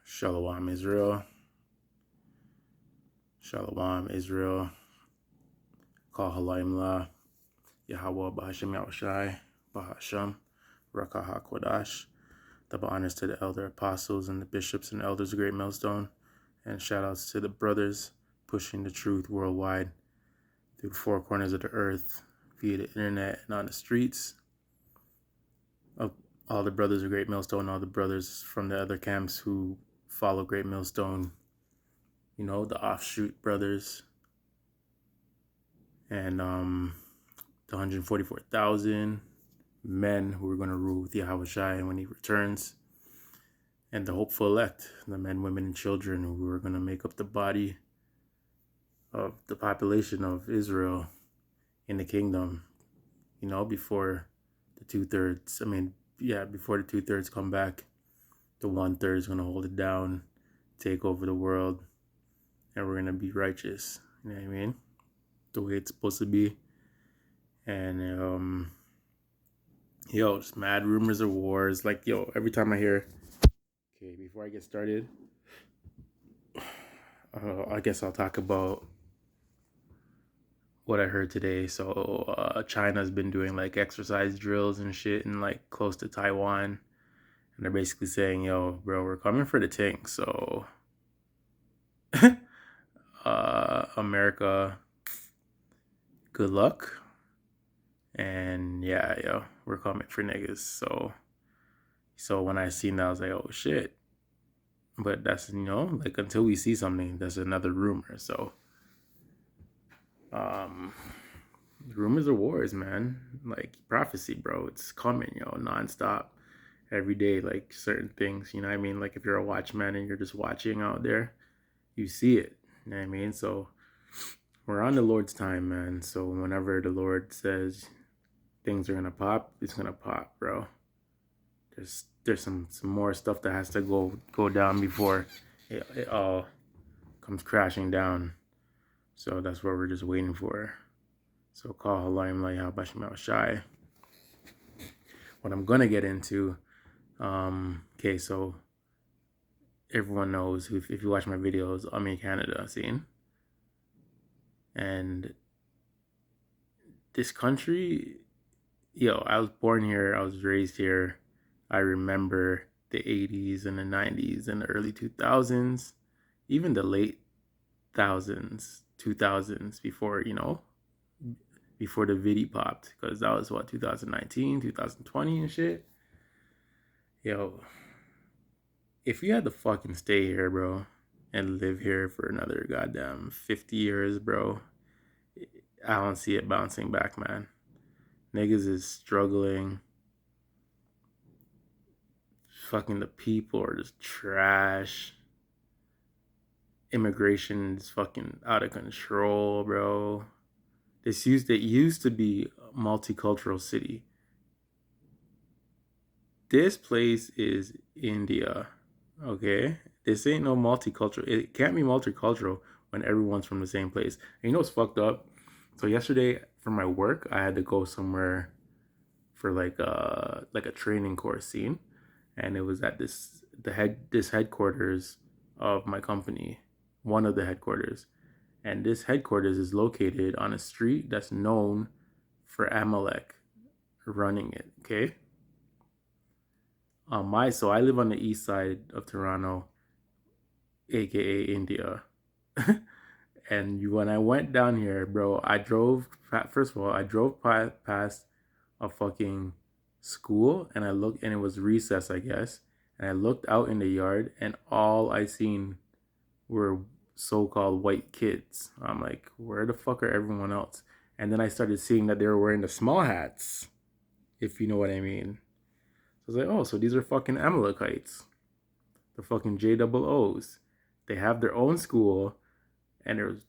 Shalom Israel. Shalom Israel. Kal Halayim Yahweh Bahashem Yahushai Bahashem Rakah HaKodash. Double honors to the elder apostles and the bishops and elders of Great Millstone. And shout outs to the brothers pushing the truth worldwide through the four corners of the earth via the internet and on the streets. Of all the brothers of Great Millstone, all the brothers from the other camps who follow Great Millstone, you know, the offshoot brothers, and the 144,000 men who are going to rule with Yahushua when he returns, and the hopeful elect, the men, women, and children who are going to make up the body of the population of Israel in the kingdom, you know, before the 2/3, before the 2/3 come back, the 1/3 is going to hold it down, take over the world, and we're going to be righteous, you know what I mean? The way it's supposed to be. And just mad rumors of wars. Like, every time I hear, okay, before I get started, I guess I'll talk about what I heard today. So China's been doing like exercise drills and shit and like close to Taiwan, and they're basically saying, yo, bro, we're coming for the tank. So America, good luck. And yeah, we're coming for niggas. So when I seen that, I was like, oh shit. But that's, like, until we see something, that's another rumor. So rumors of wars, man. Like prophecy, bro. It's coming, nonstop. Every day, like certain things, you know what I mean? Like if you're a watchman and you're just watching out there, you see it. You know what I mean? So we're on the Lord's time, man. So whenever the Lord says things are gonna pop, it's gonna pop, bro. There's some more stuff that has to go down before it all comes crashing down. So that's what we're just waiting for. So Kal Halayim Bahashem Yahushai. What I'm gonna get into, okay, so everyone knows, if you watch my videos, I'm in Canada, scene. And this country, I was born here, I was raised here. I remember the 80s and the 90s and the early 2000s, even the late 2000s, before, before the video popped, because that was 2019, 2020 and shit. If you had to fucking stay here, bro, and live here for another goddamn 50 years, bro, I don't see it bouncing back, man. Niggas is struggling. Fucking the people are just trash. Immigration is fucking out of control, bro. It used to be a multicultural city. This place is India, okay? This ain't no multicultural. It can't be multicultural when everyone's from the same place. And you know what's fucked up? So yesterday for my work, I had to go somewhere for like a training course scene, and it was at this headquarters of my company, one of the headquarters. And this headquarters is located on a street that's known for Amalek running it, okay? So I live on the east side of Toronto, aka India. And when I went down here, bro, first of all, I drove past a fucking school, and I looked, and it was recess, I guess. And I looked out in the yard, and all I seen were so-called white kids. I'm like, where the fuck are everyone else? And then I started seeing that they were wearing the small hats, if you know what I mean. So I was like, oh, so these are fucking Amalekites, the fucking JOOs. They have their own school, and there's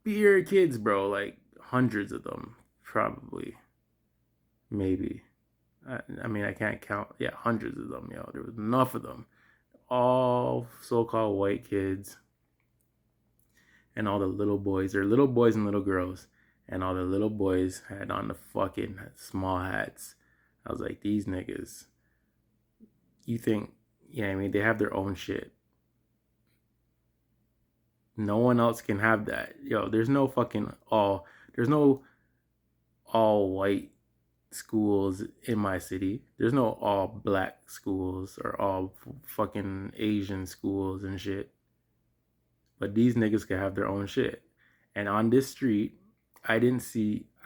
beer kids, bro, like hundreds of them, probably, maybe. I mean, I can't count. Yeah, hundreds of them, There was enough of them. All so-called white kids, and all the little boys. They're little boys and little girls, and all the little boys had on the fucking small hats. I was like, these niggas you think, I mean, they have their own shit. No one else can have that. Yo, there's no there's no all white schools in my city. There's no all black schools or all fucking Asian schools and shit. But these niggas can have their own shit. And on this street, I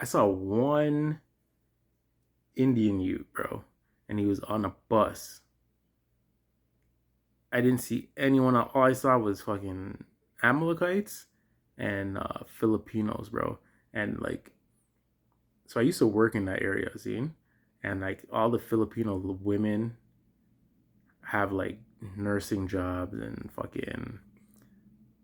saw one Indian youth, bro, and he was on a bus. I didn't see anyone. All I saw was fucking Amalekites and Filipinos, bro. And like, so I used to work in that area, see, and like all the Filipino women have like nursing jobs and fucking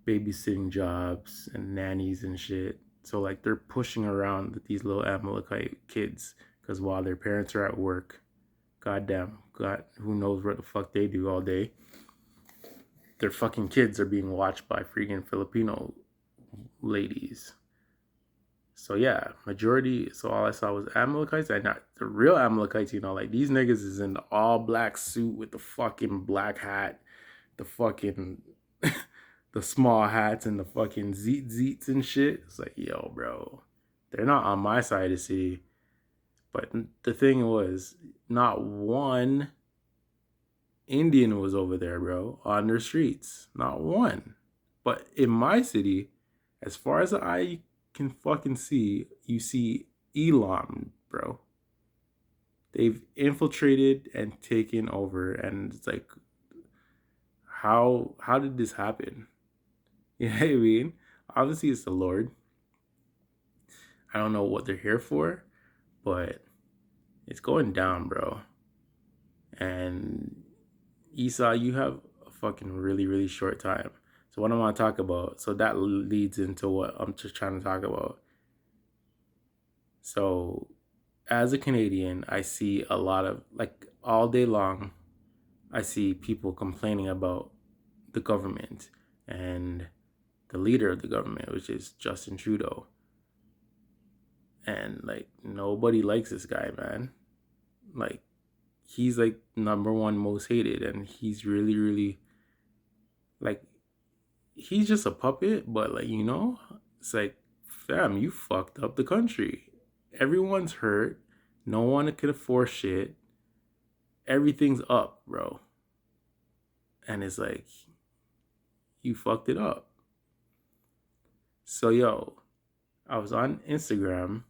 babysitting jobs and nannies and shit. So like they're pushing around these little Amalekite kids because while their parents are at work, goddamn, God, who knows what the fuck they do all day. Their fucking kids are being watched by freaking Filipino ladies. So yeah, majority. So all I saw was Amalekites, and not the real Amalekites. You know, like these niggas is in the all black suit with the fucking black hat, the fucking the small hats and the fucking zeets and shit. It's like, yo, bro, they're not on my side of the city. But the thing was, not one Indian was over there, bro, on their streets. Not one. But in my city, as far as the eye can fucking see, you see Elam, bro. They've infiltrated and taken over, and it's like, how did this happen? You know what I mean? Obviously, it's the Lord. I don't know what they're here for, but it's going down, bro. And Esau, you have a fucking really, really short time. So what I want to talk about, so that leads into what I'm just trying to talk about. So as a Canadian, I see a lot of, like, all day long, I see people complaining about the government and the leader of the government, which is Justin Trudeau. And like nobody likes this guy, man. Like he's like number one most hated, and he's really, really like he's just a puppet, but like, you know, it's like, fam, you fucked up the country. Everyone's hurt. No one can afford shit. Everything's up, bro. And it's like, you fucked it up. So, yo, I was on Instagram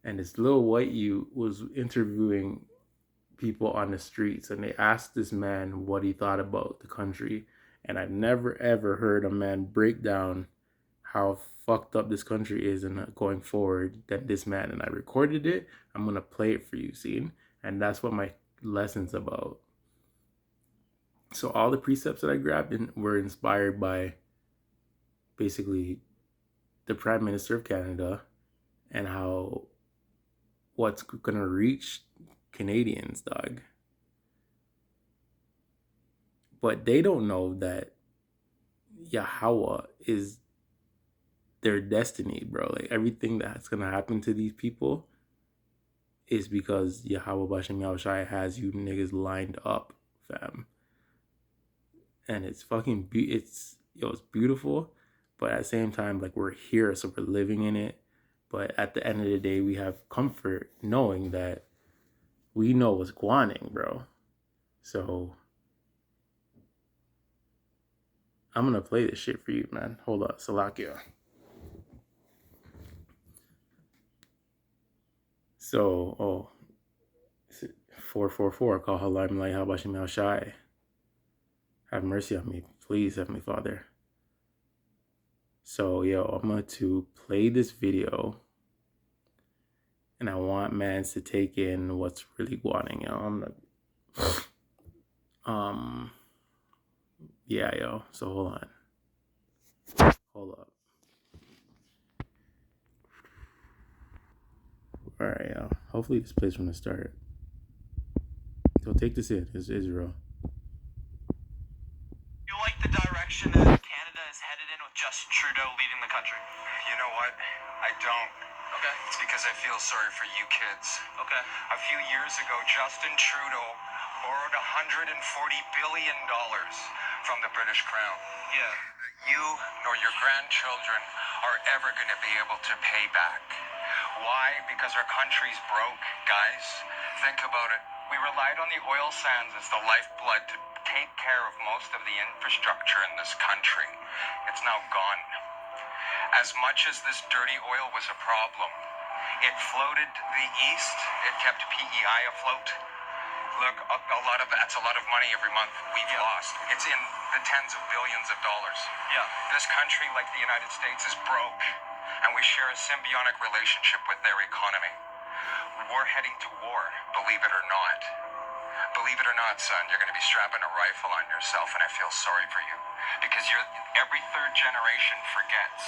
and this little white youth was interviewing people on the streets, and they asked this man what he thought about the country. And I've never ever heard a man break down how fucked up this country is and going forward than this man. And I recorded it. I'm gonna play it for you, see? And that's what my lesson's about. So all the precepts that I grabbed were inspired by basically the Prime Minister of Canada and how what's gonna reach Canadians, dog. But they don't know that Yahweh is their destiny, bro. Like everything that's gonna happen to these people is because Yahweh Bashem Yahushai has you niggas lined up, fam. And it's fucking it's beautiful, but at the same time, like we're here, so we're living in it. But at the end of the day, we have comfort knowing that we know what's guaning, bro. So I'm gonna play this shit for you, man. Hold up, Salakia. So, 444, call Halim Lai Habashim Al Shai. Have mercy on me, please, Heavenly Father. So, yo, I'm going to play this video, and I want mans to take in what's really wanting, yo. Yeah, yo. So hold on. Hold up. All right, yo. Hopefully this plays from the start. So take this in. It's Israel. You like the direction that Canada is headed in with Justin Trudeau leading the country? You know what? I don't. Okay. It's because I feel sorry for you kids. Okay. A few years ago, Justin Trudeau borrowed $140 billion from the British Crown. Yeah. You nor your grandchildren are ever going to be able to pay back. Why? Because our country's broke, guys. Think about it. We relied on the oil sands as the lifeblood to take care of most of the infrastructure in this country. It's now gone. As much as this dirty oil was a problem, it floated the east, it kept PEI afloat. Look, that's a lot of money every month we've lost. It's in the tens of billions of dollars. Yeah. This country, like the United States, is broke, and we share a symbiotic relationship with their economy. We're heading to war, believe it or not. Believe it or not, son, you're going to be strapping a rifle on yourself, and I feel sorry for you. Because every third generation forgets,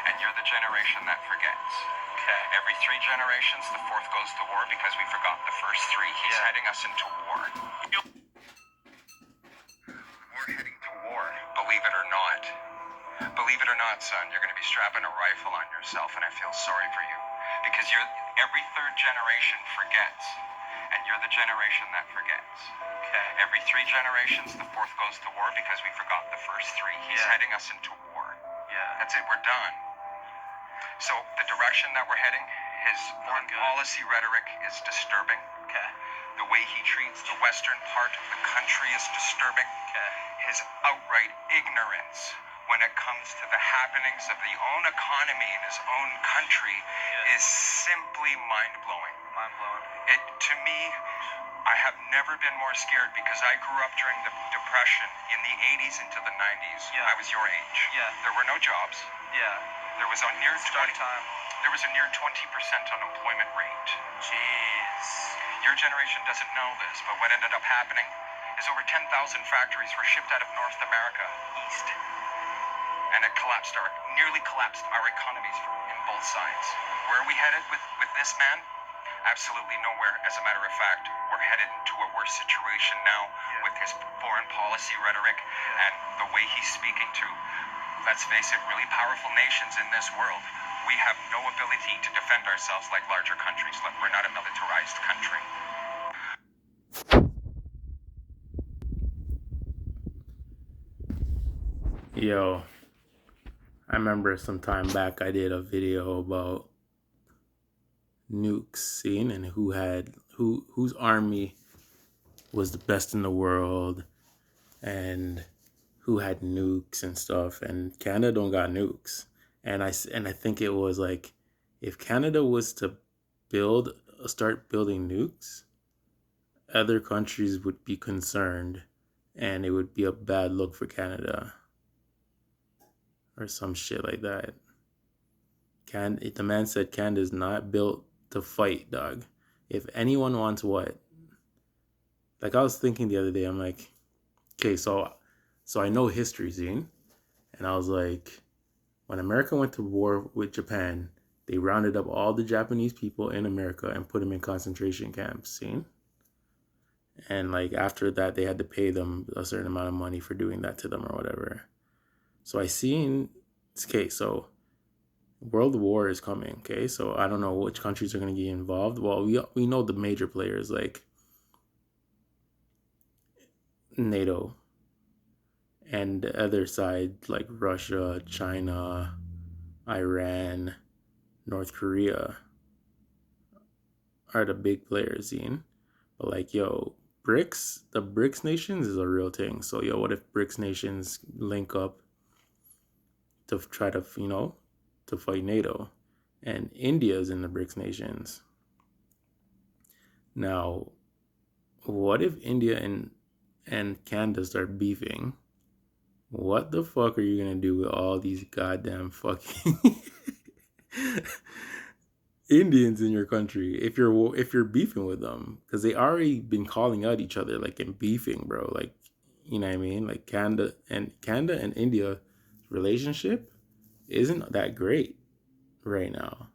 and you're the generation that forgets. Okay. Every 3 generations, the fourth goes to war because we forgot the first 3. He's heading us into war. We're heading to war, believe it or not. Believe it or not, son, you're going to be strapping a rifle on yourself, and I feel sorry for you. Because every third generation forgets, and you're the generation that forgets. Okay. Every 3 generations, the fourth goes to war because we forgot the first 3. He's heading us into war. Yeah. That's it, we're done. So the direction that we're heading, his foreign policy rhetoric is disturbing. Okay. The way he treats the western part of the country is disturbing. Okay. His outright ignorance when it comes to the happenings of the own economy in his own country is simply mind-blowing. Mind-blowing. To me, I have never been more scared because I grew up during the Depression in the 80s into the 90s. Yeah. I was your age. Yeah. There were no jobs. Yeah. There was a near Start time. There was a near 20% unemployment rate. Jeez. Your generation doesn't know this, but what ended up happening is over 10,000 factories were shipped out of North America east. And it nearly collapsed our economies in both sides. Where are we headed with this man? Absolutely nowhere. As a matter of fact, we're headed into a worse situation now with his foreign policy rhetoric and the way he's speaking to, let's face it, really powerful nations in this world. We have no ability to defend ourselves like larger countries. Look, we're not a militarized country. Yo, I remember some time back I did a video about nukes scene and whose army was the best in the world and who had nukes and stuff, and Canada don't got nukes. And I think it was like, if Canada was to start building nukes, other countries would be concerned and it would be a bad look for Canada or some shit like that. The man said Canada's not built to fight, dog. If anyone wants what? Like, I was thinking the other day, I'm like, okay, so I know history, Zine. And I was like, when America went to war with Japan, they rounded up all the Japanese people in America and put them in concentration camps, Zine. And like after that, they had to pay them a certain amount of money for doing that to them or whatever. So I seen, okay, so World War is coming, okay? So I don't know which countries are going to get involved. Well, we know the major players like NATO, and the other side like Russia, China, Iran, North Korea are the big players, Ian. But like, yo, the BRICS nations is a real thing. So yo, what if BRICS nations link up to try to, to fight NATO? And India's in the BRICS nations. Now, what if India and Canada start beefing? What the fuck are you gonna do with all these goddamn fucking Indians in your country if you're beefing with them? Because they already been calling out each other like in beefing, bro. Like, you know what I mean? Like Canada and India relationship isn't that great right now.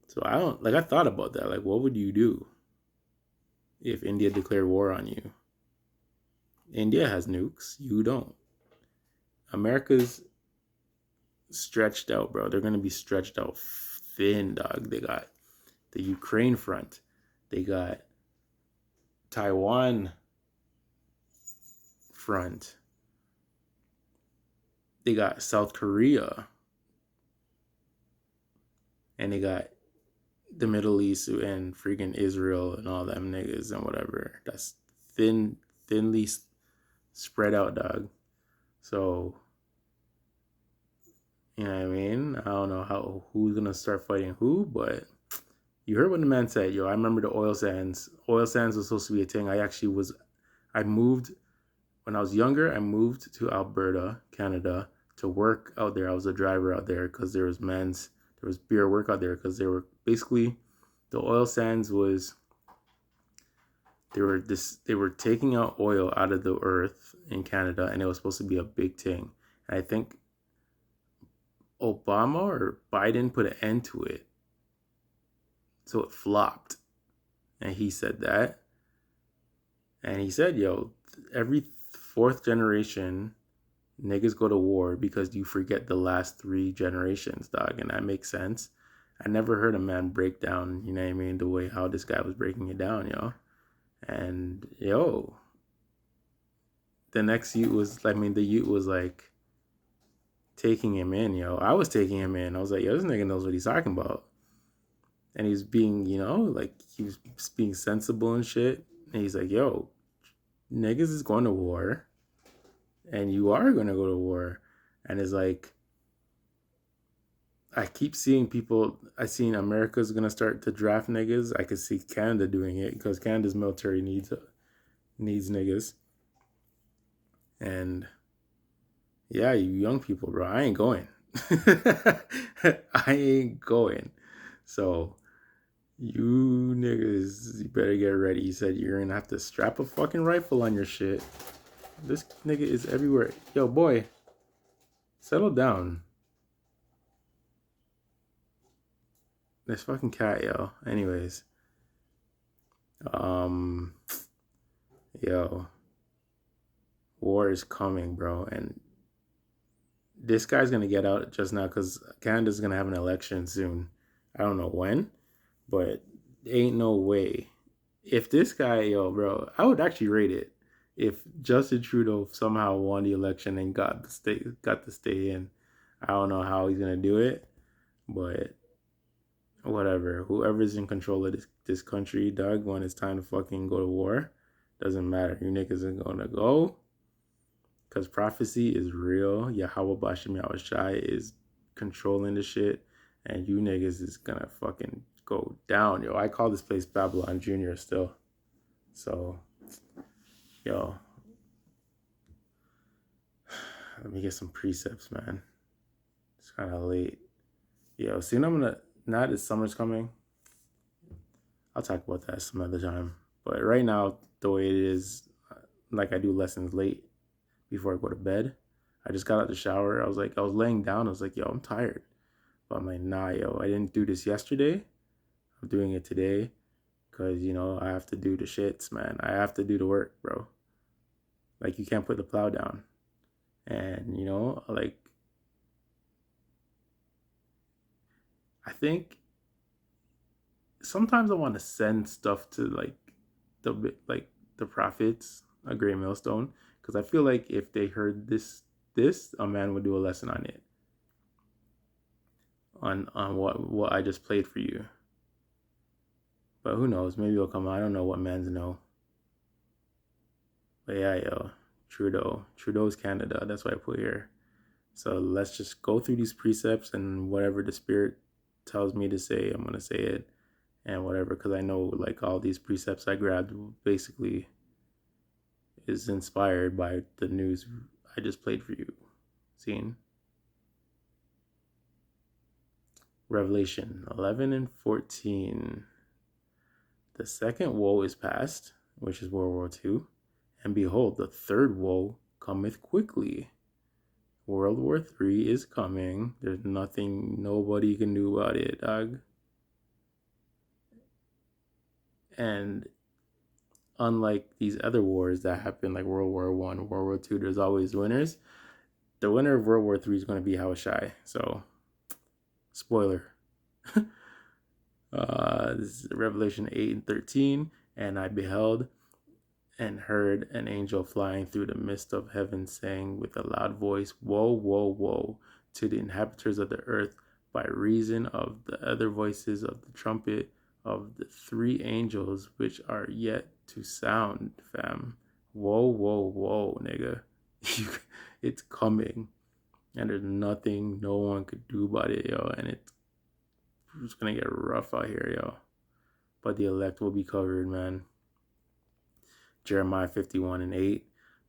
So I thought about that. Like, what would you do if India declared war on you? India has nukes. You don't. America's stretched out, bro. They're going to be stretched out thin, dog. They got the Ukraine front. They got Taiwan front. They got South Korea, and they got the Middle East and freaking Israel and all them niggas and whatever. That's thinly spread out, dog. So you know what I mean? I don't know who's gonna start fighting who, but you heard what the man said, yo. I remember the oil sands. Oil sands was supposed to be a thing. I moved when I was younger. I moved to Alberta, Canada, to work out there. I was a driver out there because there was beer work out there because they were basically the oil sands was they were taking out oil out of the earth in Canada, and it was supposed to be a big thing. And I think Obama or Biden put an end to it, so it flopped. And he said that, and he said, "Yo, every fourth generation, niggas go to war because you forget the last three generations, dog." And that makes sense. I never heard a man break down, you know what I mean, the way how this guy was breaking it down, yo. And yo, the next youth was, I mean, the youth was like taking him in, yo. I was taking him in. I was like, yo, this nigga knows what he's talking about. And he's being, like he was being sensible and shit. And he's like, yo, niggas is going to war, and you are going to go to war. And it's like, I keep seeing people. I seen America's gonna start to draft niggas. I could see Canada doing it because Canada's military needs niggas. And yeah, you young people, bro, I ain't going. I ain't going. So you niggas, you better get ready. He said you're gonna have to strap a fucking rifle on your shit. This nigga is everywhere. Yo, boy, settle down. This fucking cat, yo. Anyways, um, yo, war is coming, bro, and this guy's gonna get out just now because Canada's gonna have an election soon. I don't know when, but ain't no way. If this guy, yo, bro, I would actually rate it if Justin Trudeau somehow won the election and got to stay in. I don't know how he's gonna do it, but whatever. Whoever's in control of this country, dog, when it's time to fucking go to war, doesn't matter. You niggas are gonna go. Because prophecy is real. Yahweh Bashim Yahushai is controlling the shit. And you niggas is gonna fucking go down. Yo, I call this place Babylon Jr. still. So, yo, let me get some precepts, man. It's kind of late. Yo, see, now that summer's coming, I'll talk about that some other time. But right now, the way it is, like I do lessons late before I go to bed. I just got out the shower. I was laying down. I was like, yo, I'm tired. But I'm like, nah, yo, I didn't do this yesterday. I'm doing it today because, I have to do the shits, man. I have to do the work, bro. Like, you can't put the plow down. And, like, I think sometimes I want to send stuff to, like, the prophets, a great millstone, because I feel like if they heard this, a man would do a lesson on it, on what I just played for you. But who knows? Maybe it'll come out. I don't know what mans know. But yeah, yo, Trudeau's Canada. That's what I put here. So let's just go through these precepts, and whatever the Spirit tells me to say, I'm gonna say it, and whatever, because I know like all these precepts I grabbed basically is inspired by the news I just played for you. Seen? Revelation 11 and 14. The second woe is past, which is World War II. And behold, the third woe cometh quickly. World War III is coming. There's nothing nobody can do about it, dog. And unlike these other wars that happen, like World War I, World War II, there's always winners. The winner of World War III is going to be Yahushai. So, spoiler. This is Revelation 8 and 13. And I beheld, and heard an angel flying through the midst of heaven, saying with a loud voice, Woe, woe, woe to the inhabitants of the earth, by reason of the other voices of the trumpet of the three angels which are yet to sound, fam. Whoa, whoa, whoa, nigga. It's coming. And there's nothing no one could do about it, yo. And it's gonna get rough out here, yo. But the elect will be covered, man. Jeremiah 51 and 8.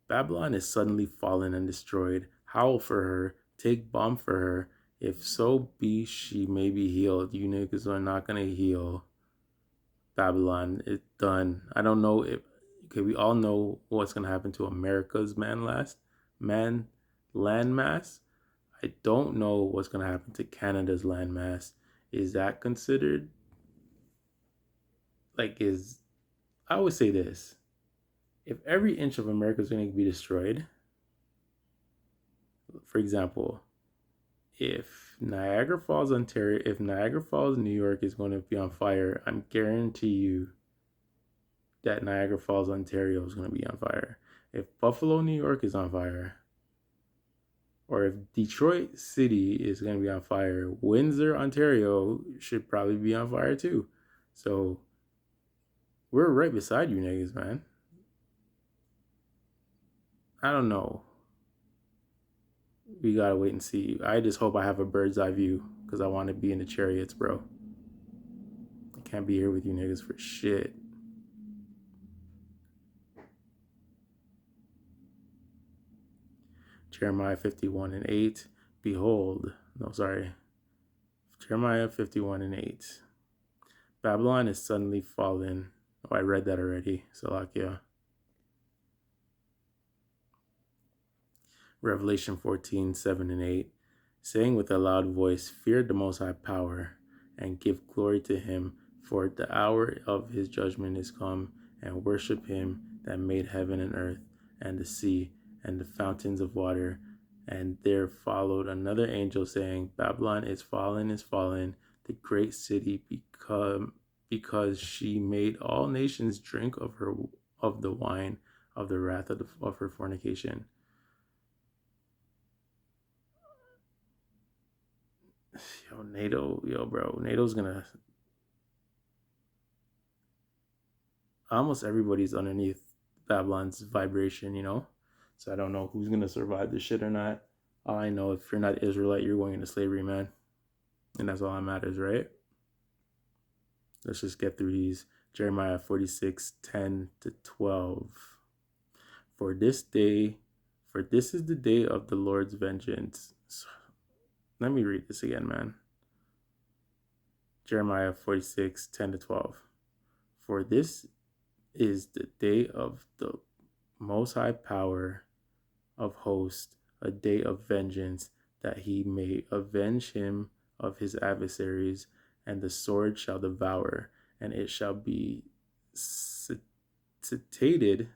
Babylon is suddenly fallen and destroyed. Howl for her, take balm for her. If so be she may be healed. You niggas are not gonna heal Babylon. It's done. I don't know if okay, we all know what's gonna happen to America's landmass. I don't know what's gonna happen to Canada's landmass. Is that considered is I always say this. If every inch of America is going to be destroyed, for example, if Niagara Falls, Ontario, if Niagara Falls, New York is going to be on fire, I'm guarantee you that Niagara Falls, Ontario is going to be on fire. If Buffalo, New York is on fire, or if Detroit City is going to be on fire, Windsor, Ontario should probably be on fire too. So we're right beside you niggas, man. I don't know. We gotta wait and see. I just hope I have a bird's eye view because I want to be in the chariots, bro. I can't be here with you niggas for shit. Jeremiah 51 and 8. Behold, no, sorry. Jeremiah 51 and 8. Babylon is suddenly fallen. Oh, I read that already. Salakia. Revelation 14, 7 and 8. Saying with a loud voice, Fear the Most High Power, and give glory to him, for the hour of his judgment is come, and worship him that made heaven and earth, and the sea, and the fountains of water. And there followed another angel saying, Babylon is fallen, the great city, because she made all nations drink of the wine of the wrath of her fornication. NATO's gonna. Almost everybody's underneath Babylon's vibration, So I don't know who's gonna survive this shit or not. All I know, if you're not Israelite, you're going into slavery, man, and that's all that matters, right? Let's just get through these. Jeremiah 46, 10 to 12. For this is the day of the Lord's vengeance. Let me read this again, man. Jeremiah 46, 10 to 12. For this is the day of the Most High Power of hosts, a day of vengeance, that he may avenge him of his adversaries, and the sword shall devour, and it shall be satiated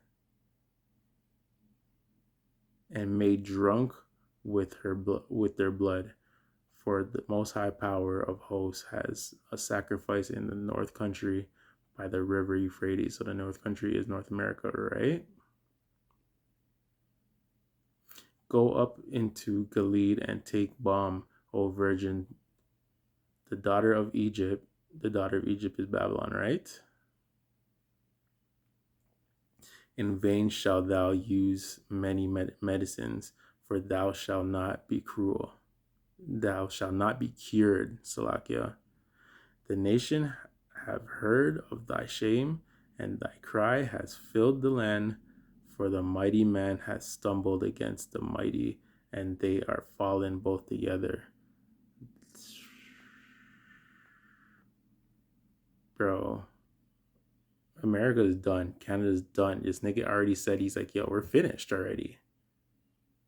and made drunk with their blood. For the Most High Power of hosts has a sacrifice in the north country by the river Euphrates. So the north country is North America, right? Go up into Gilead and take balm, O virgin, the daughter of Egypt. The daughter of Egypt is Babylon, right? In vain shalt thou use many medicines, for thou shalt not be cruel. Thou shalt not be cured, Salakia. The nation have heard of thy shame, and thy cry has filled the land, for the mighty man has stumbled against the mighty, and they are fallen both together. Bro, America is done. Canada's done. This nigga already said, he's like, yo, we're finished already.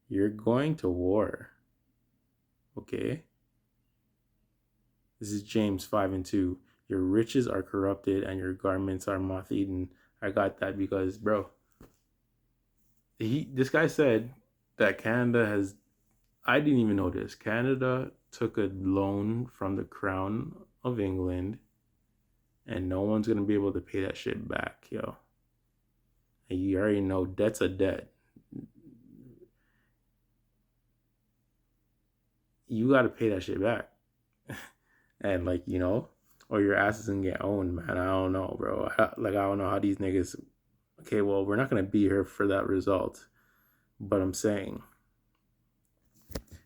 You're going to war. Okay? This is James 5 and 2. Your riches are corrupted and your garments are moth-eaten. I got that because, bro, this guy said that Canada has, I didn't even know this. Canada took a loan from the Crown of England and no one's going to be able to pay that shit back, yo. And you already know debt's a debt. You got to pay that shit back. And like, or your ass is gonna get owned, man. I don't know, bro. I don't know how these niggas. Okay, well, we're not gonna be here for that result, but I'm saying,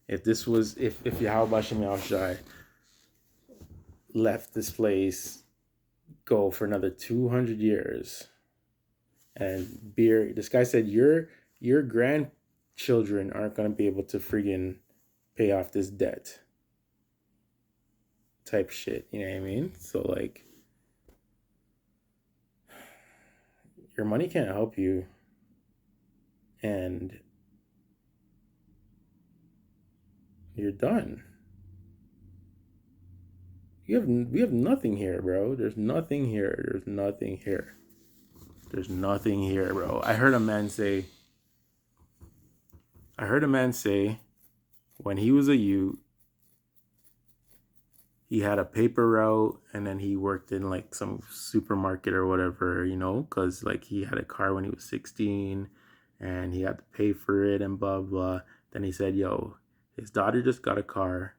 if this was if Yahweh Shem Yahushai left this place, go for another 200 years, and beer, this guy said your grandchildren aren't gonna be able to friggin' pay off this debt, type shit. You know what I mean? So like, your money can't help you, and you're done. We have nothing here, bro. There's nothing here. There's nothing here. There's nothing here, bro. I heard a man say when he was a youth, he had a paper route and then he worked in like some supermarket or whatever, because like he had a car when he was 16 and he had to pay for it and blah, blah. Then he said, yo, his daughter just got a car.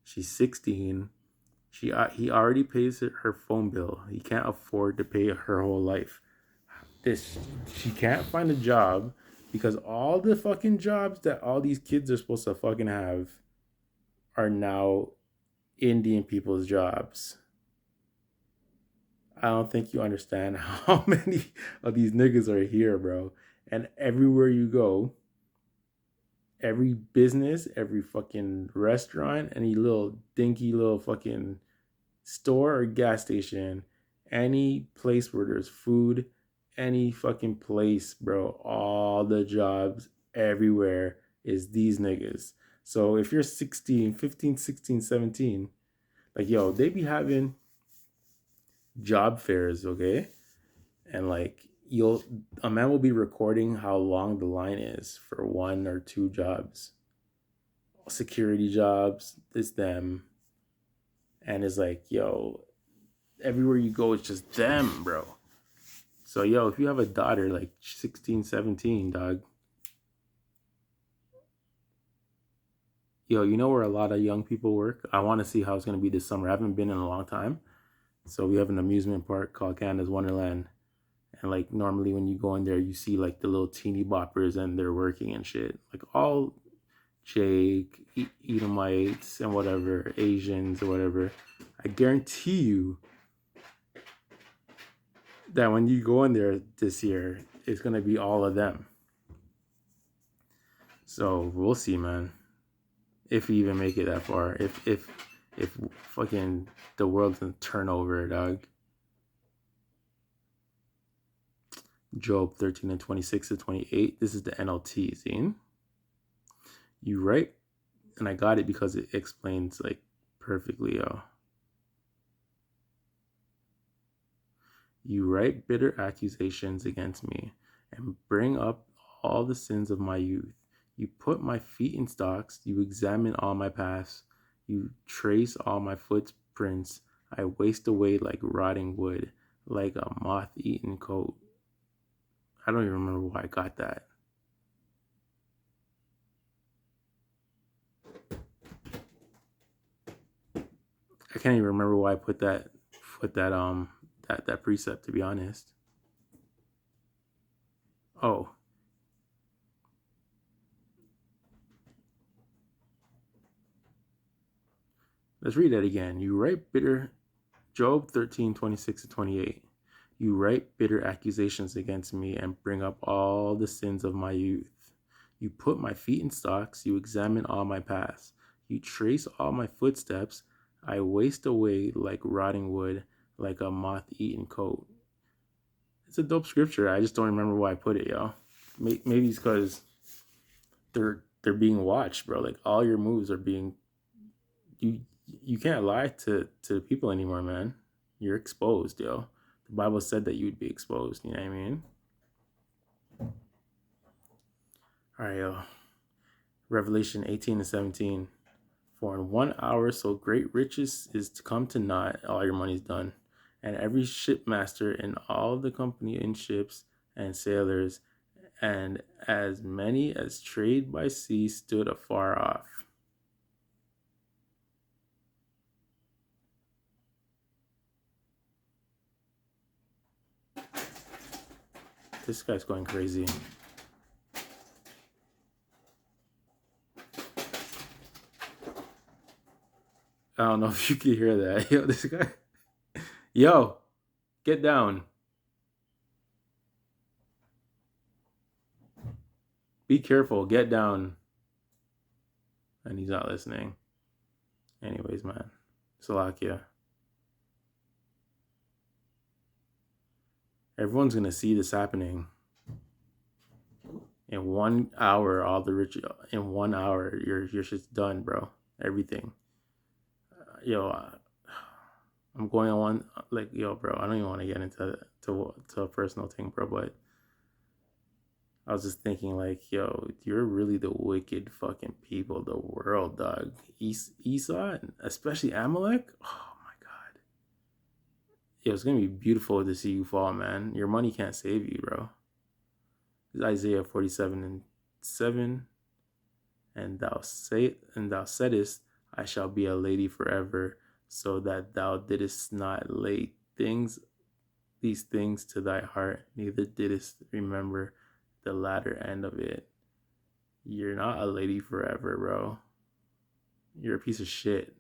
She's 16. He already pays her phone bill. He can't afford to pay her whole life. She can't find a job because all the fucking jobs that all these kids are supposed to fucking have are now Indian people's jobs. I don't think you understand how many of these niggas are here, bro. And everywhere you go, every business, every fucking restaurant, any little dinky little fucking store or gas station, any place where there's food, any fucking place, bro, all the jobs everywhere is these niggas. So if you're 16, 15, 16, 17, like, yo, they be having job fairs, okay? And like, a man will be recording how long the line is for one or two jobs. Security jobs, this, them. And it's like, yo, everywhere you go, it's just them, bro. So, yo, if you have a daughter like 16, 17, dog, yo, you know where a lot of young people work? I want to see how it's going to be this summer. I haven't been in a long time. So we have an amusement park called Canada's Wonderland. And like normally when you go in there, you see like the little teeny boppers and they're working and shit. Like all Jake, Edomites and whatever, Asians or whatever. I guarantee you that when you go in there this year, it's going to be all of them. So we'll see, man. If we even make it that far. If fucking the world doesn't turn over, dog. Job 13 and 26 to 28. This is the NLT, see? You right? And I got it because it explains like perfectly, yo. You write bitter accusations against me and bring up all the sins of my youth. You put my feet in stocks. You examine all my paths. You trace all my footprints. I waste away like rotting wood, like a moth-eaten coat. I don't even remember why I got that. I can't even remember why I put that precept, to be honest. Oh. Let's read that again. You write bitter, Job 13, 26 to 28. You write bitter accusations against me and bring up all the sins of my youth. You put my feet in stocks. You examine all my paths. You trace all my footsteps. I waste away like rotting wood, like a moth-eaten coat. It's a dope scripture. I just don't remember why I put it, yo. Maybe it's because they're being watched, bro. Like all your moves are being. You can't lie to people anymore, man. You're exposed, yo. The Bible said that you'd be exposed. You know what I mean? All right, yo. Revelation 18 and 17. For in 1 hour so great riches is to come to naught, all your money's done. And every shipmaster in all the company in ships and sailors, and as many as trade by sea stood afar off. This guy's going crazy. I don't know if you can hear that. Yo, this guy. Yo, get down. Be careful. Get down. And he's not listening. Anyways, man. Slovakia. Everyone's gonna see this happening. In 1 hour, all the rich. In 1 hour, your shit's done, bro. Everything. Yo, I'm going on one like yo, bro. I don't even want to get into to a personal thing, bro. But I was just thinking, like, yo, you're really the wicked fucking people of the world, dog. Esau, and especially Amalek. Oh my god, yo, it's gonna be beautiful to see you fall, man. Your money can't save you, bro. It's Isaiah 47:7, and thou saidest, I shall be a lady forever, so that thou didst not lay these things to thy heart, neither didst remember the latter end of it. You're not a lady forever, bro. You're a piece of shit.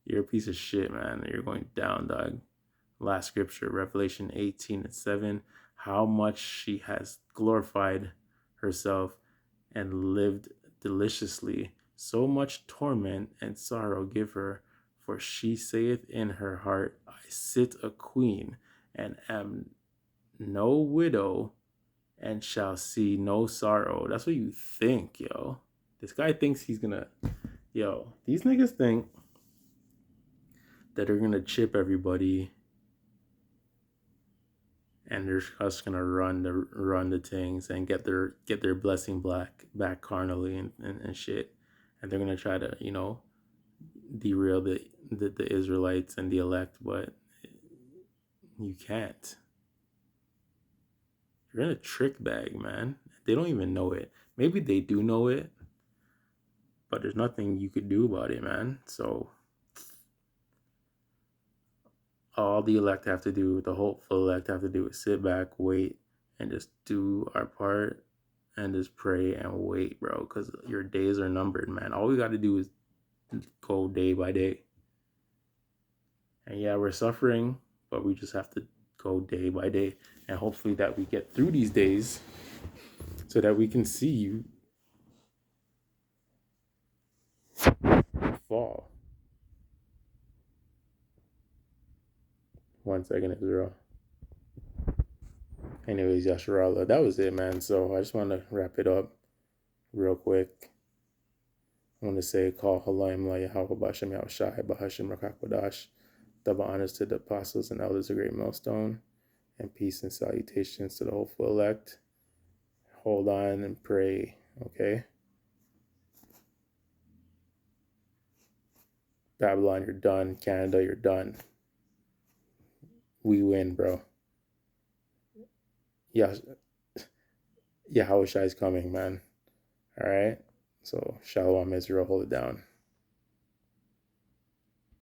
You're a piece of shit, man. You're going down, dog. Last scripture, Revelation 18:7. How much she has glorified herself and lived deliciously. So much torment and sorrow give her, for she saith in her heart, I sit a queen, and am no widow, and shall see no sorrow. That's what you think, yo. This guy thinks he's gonna, yo, these niggas think that they're gonna chip everybody and they're just gonna run the things and get their blessing back carnally and shit. And they're gonna try to, derail the Israelites and the elect, but you can't. You're in a trick bag, man. They don't even know it. Maybe they do know it, but there's nothing you could do about it, man. So all the elect have to do, the hopeful elect have to do is sit back, wait, and just do our part and just pray and wait, bro, because your days are numbered, man. All we got to do is go day by day. And yeah, we're suffering, but we just have to go day by day. And hopefully that we get through these days so that we can see you fall. 1 second, Israel. Anyways, Yasharallah, that was it, man. So I just want to wrap it up real quick. I want to say, call Halaim La Yahweh Bashem Yahushai Bahashim Rakakwadash. Double honors to the apostles and elders of Great Millstone, and peace and salutations to the hopeful elect. Hold on and pray, okay? Babylon, you're done. Canada, you're done. We win, bro. Yeah, Yahushua is coming, man. All right? So, Shalom, Israel, hold it down.